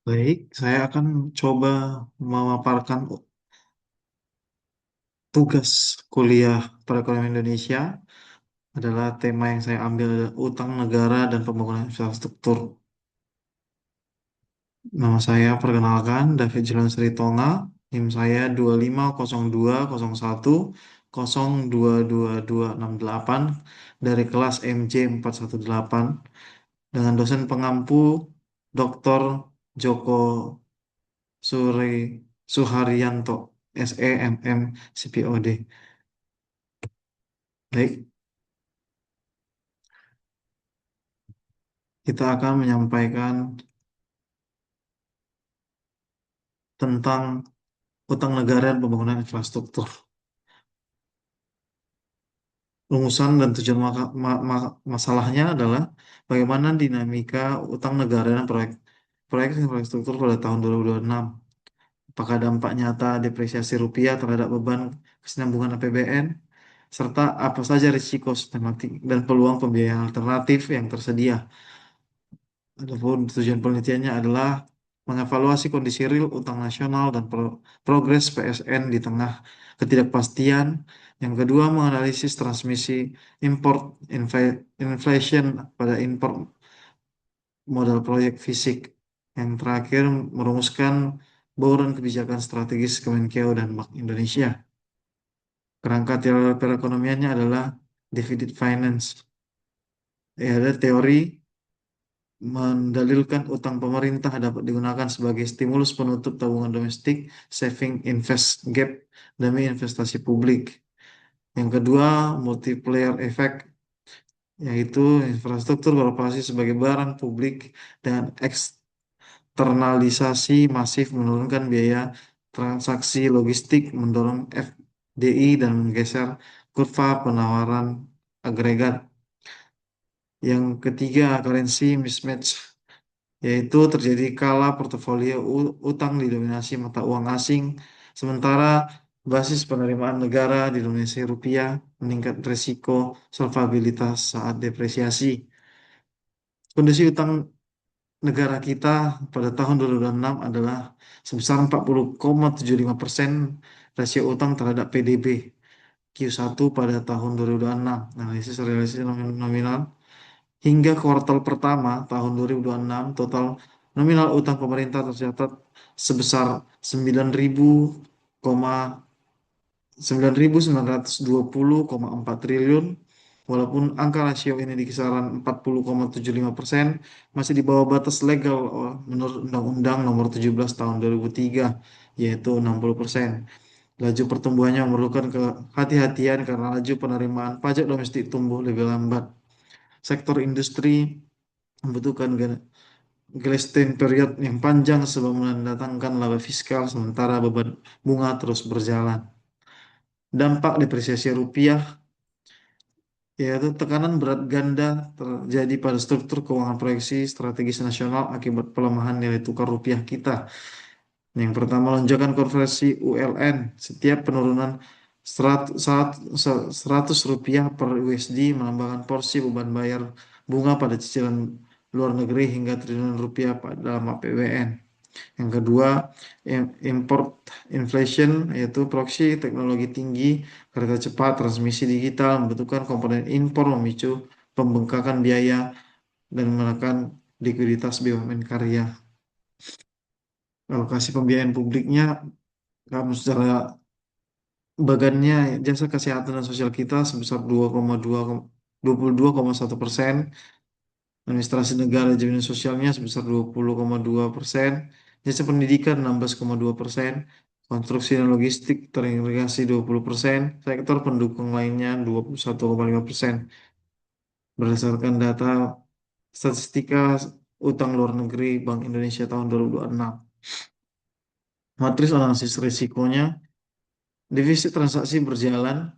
Baik, saya akan coba memaparkan tugas kuliah perekonomian Indonesia adalah tema yang saya ambil adalah utang negara dan pembangunan infrastruktur. Nama saya perkenalkan David Julian Sritonga, NIM saya 250201022268 dari kelas MJ 418 dengan dosen pengampu Dr. Joko Suri Suharyanto, SEMM CPOD. Baik, kita akan menyampaikan tentang utang negara dan pembangunan infrastruktur. Rumusan dan tujuan masalahnya adalah bagaimana dinamika utang negara dan proyek infrastruktur pada tahun 2026. Apakah dampak nyata depresiasi rupiah terhadap beban kesinambungan APBN, serta apa saja risiko sistematik dan peluang pembiayaan alternatif yang tersedia. Adapun tujuan penelitiannya adalah mengevaluasi kondisi real utang nasional dan progres PSN di tengah ketidakpastian. Yang kedua, menganalisis transmisi import inflation pada import modal proyek fisik. Yang terakhir, merumuskan bauran kebijakan strategis Kemenkeu dan Bank Indonesia. Kerangka teori perekonomiannya adalah deficit finance. Ya, ada teori mendalilkan utang pemerintah dapat digunakan sebagai stimulus penutup tabungan domestik, saving invest gap, demi investasi publik. Yang kedua, multiplier effect, yaitu infrastruktur beroperasi sebagai barang publik dan eksternalisasi masif menurunkan biaya transaksi logistik, mendorong FDI dan menggeser kurva penawaran agregat. Yang ketiga, currency mismatch, yaitu terjadi kala portofolio utang didominasi mata uang asing, sementara basis penerimaan negara didominasi rupiah, meningkat risiko solvabilitas saat depresiasi. Kondisi utang negara kita pada tahun 2006 adalah sebesar 40,75% rasio utang terhadap PDB Q1 pada tahun 2026. Analisis realisasi nominal hingga kuartal pertama tahun 2026, total nominal utang pemerintah tercatat sebesar 9.920,4 triliun. Walaupun angka rasio ini di kisaran 40,75%, masih di bawah batas legal menurut Undang-Undang Nomor 17 Tahun 2003, yaitu 60%. Laju pertumbuhannya memerlukan kehati-hatian karena laju penerimaan pajak domestik tumbuh lebih lambat. Sektor industri membutuhkan Glasting period yang panjang sebelum mendatangkan laba fiskal, sementara beban bunga terus berjalan. Dampak depresiasi rupiah, yaitu tekanan berat ganda terjadi pada struktur keuangan proyeksi strategis nasional akibat pelemahan nilai tukar rupiah kita. Yang pertama, lonjakan konversi ULN. Setiap penurunan 100 rupiah per USD menambahkan porsi beban bayar bunga pada cicilan luar negeri hingga triliunan rupiah dalam APBN. Yang kedua, import inflation, yaitu proxy teknologi tinggi, kereta cepat, transmisi digital membutuhkan komponen impor memicu pembengkakan biaya dan menekan likuiditas BUMN karya. Alokasi pembiayaan publiknya, kamu secara bagannya jasa kesehatan dan sosial kita sebesar 22,1%, administrasi negara dan jaminan sosialnya sebesar 20,2%, jasa pendidikan 16,2%, konstruksi dan logistik terintegrasi 20%, sektor pendukung lainnya 21,5%. Berdasarkan data statistika utang luar negeri Bank Indonesia tahun 2026. Matris analisis risikonya, defisit transaksi berjalan,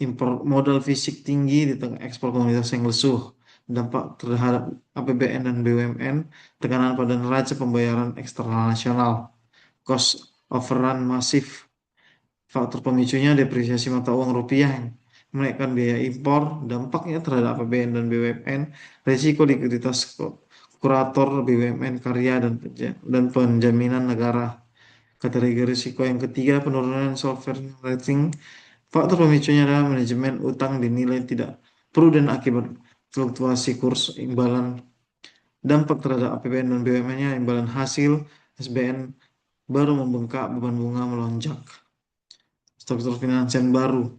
impor modal fisik tinggi di tengah ekspor komoditas yang lesuh, dampak terhadap APBN dan BUMN, tekanan pada neraca pembayaran eksternal nasional, cost overrun masif, faktor pemicunya depresiasi mata uang rupiah yang menaikkan biaya impor, dampaknya terhadap APBN dan BUMN, risiko likuiditas kurator BUMN karya dan penjaminan negara. Kategori risiko yang ketiga, penurunan sovereign rating. Faktor pemicunya adalah manajemen utang dinilai tidak prudent akibat fluktuasi kurs imbalan. Dampak terhadap APBN dan BUMN-nya, imbalan hasil SBN baru membengkak, beban bunga melonjak. Struktur finansial baru.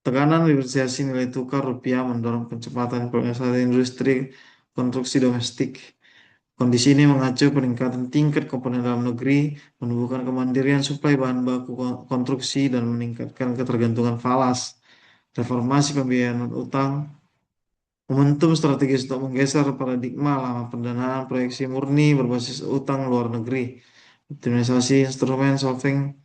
Tekanan depresiasi nilai tukar rupiah mendorong percepatan investasi industri konstruksi domestik. Kondisi ini mengacu peningkatan tingkat komponen dalam negeri, menumbuhkan kemandirian suplai bahan baku konstruksi, dan meningkatkan ketergantungan falas. Reformasi pembiayaan utang, momentum strategis untuk menggeser paradigma lama pendanaan proyeksi murni berbasis utang luar negeri. Optimalisasi instrumen solving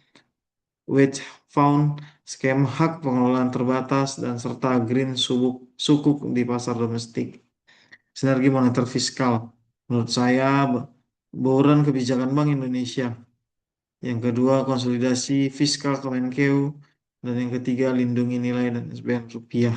wedge fund, skema hak pengelolaan terbatas, dan serta green sukuk di pasar domestik. Sinergi moneter fiskal. Menurut saya, bauran kebijakan Bank Indonesia. Yang kedua, konsolidasi fiskal Kemenkeu. Dan yang ketiga, lindungi nilai dan SBN rupiah.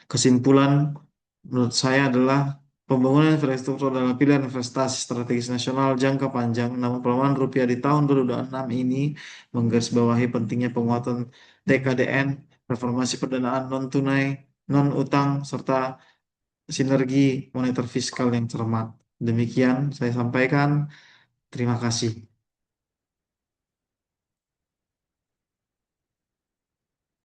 Kesimpulan menurut saya adalah pembangunan infrastruktur adalah pilihan investasi strategis nasional jangka panjang. Namun pelemahan rupiah di tahun 2026 ini menggarisbawahi pentingnya penguatan TKDN, reformasi pendanaan non tunai, non utang, serta sinergi moneter fiskal yang cermat. Demikian saya sampaikan. Terima kasih.